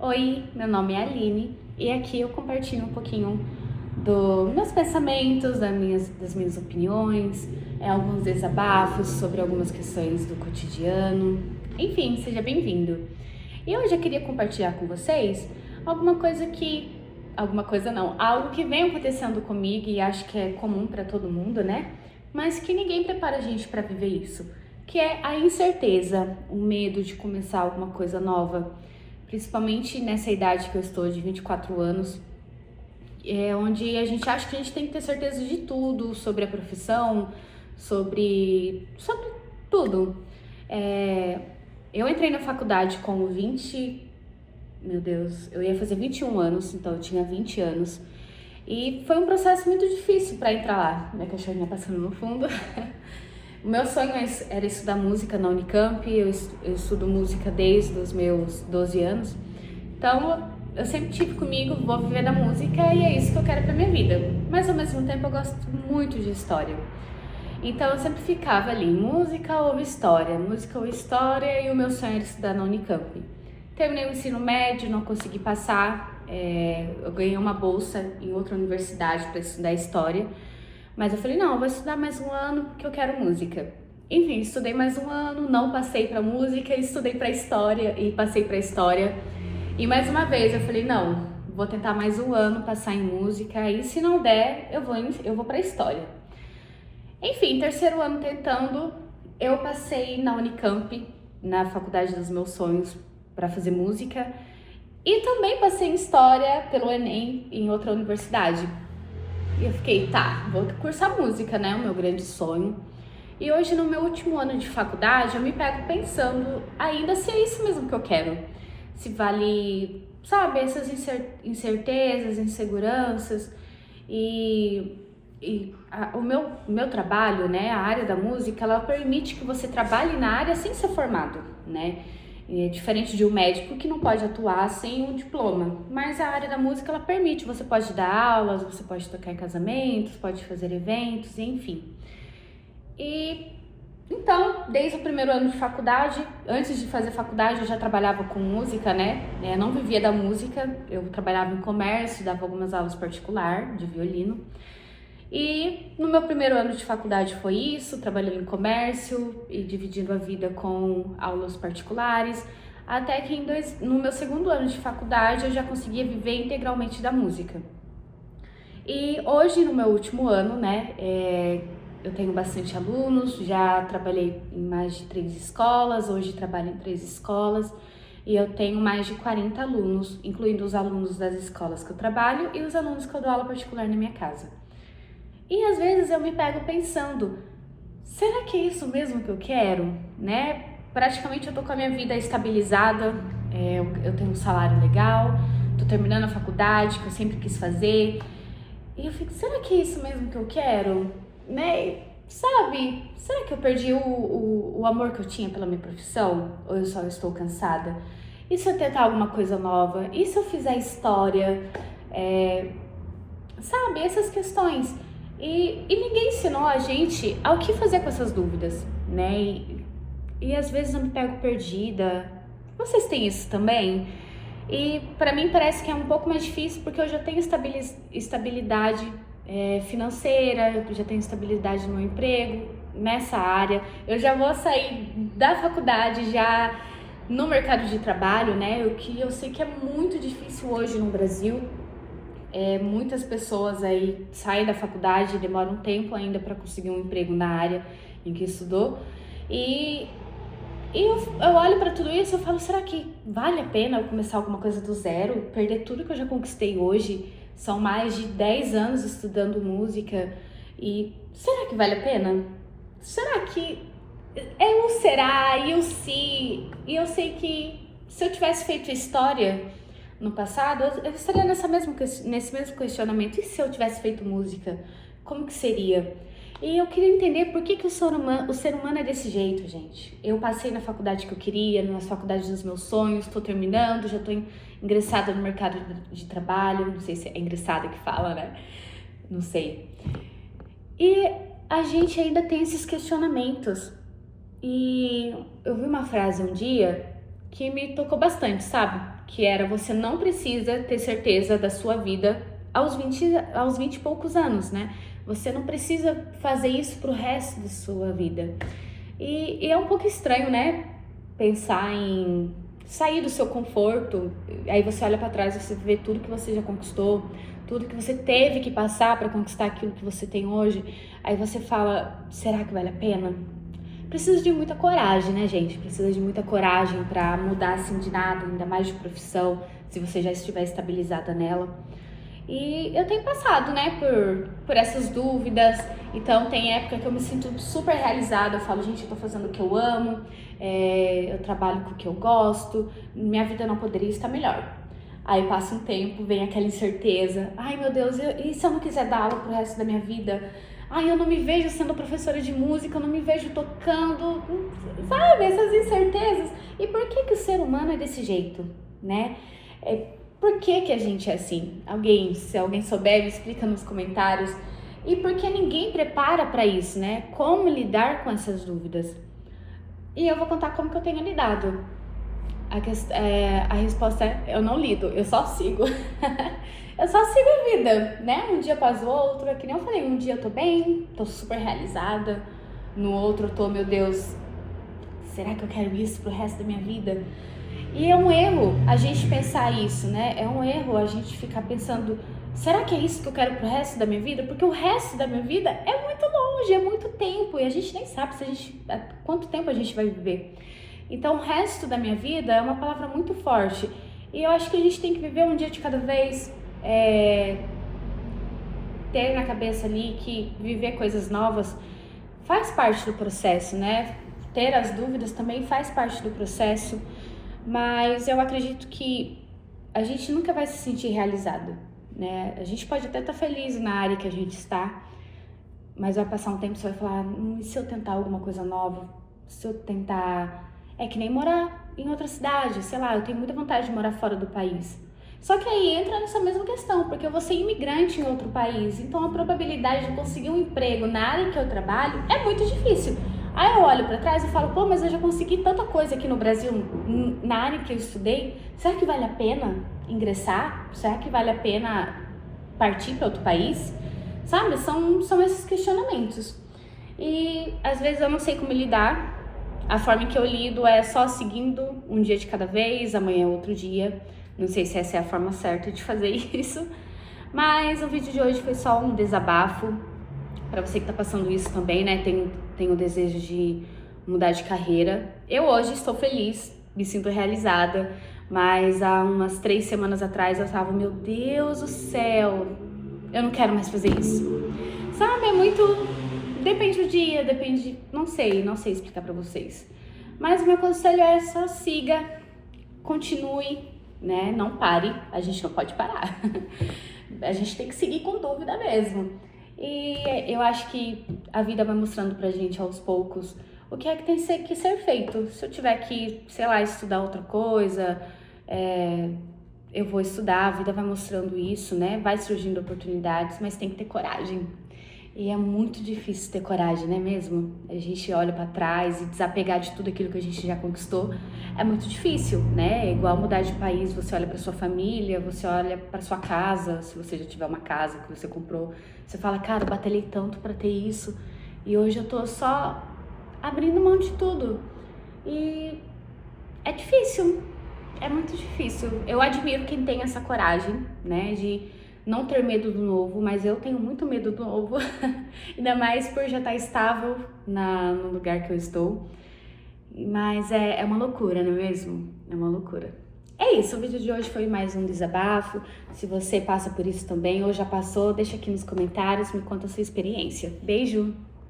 Oi, meu nome é Aline e aqui eu compartilho um pouquinho dos meus pensamentos, das minhas opiniões, alguns desabafos sobre algumas questões do cotidiano. Enfim, seja bem-vindo. E hoje eu queria compartilhar com vocês alguma coisa que. Alguma coisa não, algo que vem acontecendo comigo e acho que é comum para todo mundo, né? Mas que ninguém prepara a gente para viver isso, que é a incerteza, o medo de começar alguma coisa nova. Principalmente nessa idade que eu estou, de 24 anos, onde a gente acha que a gente tem que ter certeza de tudo, sobre a profissão, sobre tudo. É, eu entrei na faculdade com 20, meu Deus, eu ia fazer 21 anos, então eu tinha 20 anos. E foi um processo muito difícil para entrar lá. Minha cachorrinha passando no fundo. O meu sonho era estudar música na Unicamp, eu estudo música desde os meus 12 anos. Então, eu sempre tive comigo, vou viver da música e é isso que eu quero pra minha vida. Mas ao mesmo tempo eu gosto muito de história. Então eu sempre ficava ali, música ou história, e o meu sonho era estudar na Unicamp. Terminei o ensino médio, não consegui passar, eu ganhei uma bolsa em outra universidade para estudar história. Mas eu falei, não, eu vou estudar mais um ano porque eu quero música. Enfim, estudei mais um ano, não passei para música, estudei para história e passei para história. E mais uma vez eu falei, não, vou tentar mais um ano passar em música e se não der, eu vou para história. Enfim, terceiro ano tentando, eu passei na Unicamp, na faculdade dos meus sonhos, para fazer música. E também passei em história pelo Enem em outra universidade. E eu fiquei, tá, vou cursar música, né? O meu grande sonho. E hoje, no meu último ano de faculdade, eu me pego pensando ainda se é isso mesmo que eu quero. Se vale, sabe, essas incertezas, inseguranças. O meu trabalho, né, a área da música, ela permite que você trabalhe na área sem ser formado, né? É diferente de um médico que não pode atuar sem um diploma. Mas a área da música, ela permite, você pode dar aulas, você pode tocar em casamentos, pode fazer eventos, enfim. E então, desde o primeiro ano de faculdade, antes de fazer faculdade, eu já trabalhava com música, né? Não vivia da música, eu trabalhava em comércio, dava algumas aulas particular de violino. E no meu primeiro ano de faculdade foi isso, trabalhando em comércio e dividindo a vida com aulas particulares, até que no meu segundo ano de faculdade eu já conseguia viver integralmente da música. E hoje, no meu último ano, né, eu tenho bastante alunos, já trabalhei em mais de 3 escolas, hoje trabalho em 3 escolas e eu tenho mais de 40 alunos, incluindo os alunos das escolas que eu trabalho e os alunos que eu dou aula particular na minha casa. E às vezes eu me pego pensando, será que é isso mesmo que eu quero, né? Praticamente eu tô com a minha vida estabilizada, eu tenho um salário legal, tô terminando a faculdade que eu sempre quis fazer. E eu fico, será que é isso mesmo que eu quero? Né? Sabe, será que eu perdi o amor que eu tinha pela minha profissão? Ou eu só estou cansada? E se eu tentar alguma coisa nova? E se eu fizer história? Sabe, essas questões. E ninguém ensinou a gente ao que fazer com essas dúvidas, né? E às vezes eu me pego perdida. Vocês têm isso também? E para mim parece que é um pouco mais difícil porque eu já tenho estabilidade financeira, eu já tenho estabilidade no meu emprego, nessa área. Eu já vou sair da faculdade já no mercado de trabalho, né? O que eu sei que é muito difícil hoje no Brasil. Muitas pessoas aí saem da faculdade e demoram um tempo ainda para conseguir um emprego na área em que estudou. E eu olho para tudo isso e eu falo, será que vale a pena eu começar alguma coisa do zero? Perder tudo que eu já conquistei hoje? São mais de 10 anos estudando música. E será que vale a pena? Será que é um será e o se? E eu sei que se eu tivesse feito história no passado, eu estaria nesse mesmo questionamento. E se eu tivesse feito música? Como que seria? E eu queria entender por que o ser humano é desse jeito, gente. Eu passei na faculdade que eu queria, nas faculdades dos meus sonhos, estou terminando, já estou ingressada no mercado de trabalho, não sei se é ingressada que fala, né? Não sei. E a gente ainda tem esses questionamentos. E eu vi uma frase um dia que me tocou bastante, sabe? Que era: você não precisa ter certeza da sua vida aos 20 e poucos anos, né? Você não precisa fazer isso pro resto da sua vida. E é um pouco estranho, né? Pensar em sair do seu conforto, aí você olha pra trás e você vê tudo que você já conquistou, tudo que você teve que passar pra conquistar aquilo que você tem hoje. Aí você fala: será que vale a pena? Precisa de muita coragem, né, gente? Precisa de muita coragem pra mudar assim de nada, ainda mais de profissão, se você já estiver estabilizada nela. E eu tenho passado, né, por essas dúvidas. Então tem época que eu me sinto super realizada. Eu falo: gente, eu tô fazendo o que eu amo, eu trabalho com o que eu gosto, minha vida não poderia estar melhor. Aí passa um tempo, vem aquela incerteza: ai meu Deus, e se eu não quiser dar aula pro resto da minha vida? Ai, eu não me vejo sendo professora de música, eu não me vejo tocando, sabe? Essas incertezas. E por que que o ser humano é desse jeito, né? Por que que a gente é assim? Se alguém souber, me explica nos comentários. E por que ninguém prepara para isso, né? Como lidar com essas dúvidas? E eu vou contar como que eu tenho lidado. A resposta é: eu não lido, eu só sigo. Eu só sigo a vida, né? Um dia após o outro, é que nem eu falei, um dia eu tô bem, tô super realizada. No outro eu tô: meu Deus, será que eu quero isso pro resto da minha vida? E é um erro a gente pensar isso, né? É um erro a gente ficar pensando: será que é isso que eu quero pro resto da minha vida? Porque o resto da minha vida é muito longe, é muito tempo, e a gente nem sabe quanto tempo a gente vai viver. Então, o resto da minha vida é uma palavra muito forte. E eu acho que a gente tem que viver um dia de cada vez, ter na cabeça ali que viver coisas novas faz parte do processo, né? Ter as dúvidas também faz parte do processo. Mas eu acredito que a gente nunca vai se sentir realizado, né? A gente pode até estar feliz na área que a gente está, mas vai passar um tempo e você vai falar: e se eu tentar alguma coisa nova? Se eu tentar... É que nem morar em outra cidade, sei lá, eu tenho muita vontade de morar fora do país. Só que aí entra nessa mesma questão, porque eu vou ser imigrante em outro país, então a probabilidade de conseguir um emprego na área que eu trabalho é muito difícil. Aí eu olho pra trás e falo: pô, mas eu já consegui tanta coisa aqui no Brasil, na área que eu estudei. Será que vale a pena ingressar? Será que vale a pena partir para outro país? Sabe? São esses questionamentos. E às vezes eu não sei como lidar. A forma que eu lido é só seguindo um dia de cada vez, amanhã é outro dia. Não sei se essa é a forma certa de fazer isso. Mas o vídeo de hoje foi só um desabafo. Para você que tá passando isso também, né? Tem o desejo de mudar de carreira. Eu hoje estou feliz, me sinto realizada. Mas há umas 3 semanas atrás eu tava: meu Deus do céu, eu não quero mais fazer isso. Sabe, é muito... Depende do dia, depende... Não sei explicar pra vocês. Mas o meu conselho é: só siga, continue, né? Não pare, a gente não pode parar. A gente tem que seguir com dúvida mesmo. E eu acho que a vida vai mostrando pra gente aos poucos o que é que tem que ser feito. Se eu tiver que, sei lá, estudar outra coisa, eu vou estudar, a vida vai mostrando isso, né? Vai surgindo oportunidades, mas tem que ter coragem. E é muito difícil ter coragem, não é mesmo? A gente olha pra trás e desapegar de tudo aquilo que a gente já conquistou é muito difícil, né? É igual mudar de país, você olha pra sua família, você olha pra sua casa, se você já tiver uma casa que você comprou, você fala: cara, eu batalhei tanto pra ter isso e hoje eu tô só abrindo mão de tudo. E é difícil, é muito difícil. Eu admiro quem tem essa coragem, né, de não ter medo do novo, mas eu tenho muito medo do novo. Ainda mais por já estar estável no lugar que eu estou. Mas é uma loucura, não é mesmo? É uma loucura. É isso, o vídeo de hoje foi mais um desabafo. Se você passa por isso também ou já passou, deixa aqui nos comentários, me conta a sua experiência. Beijo!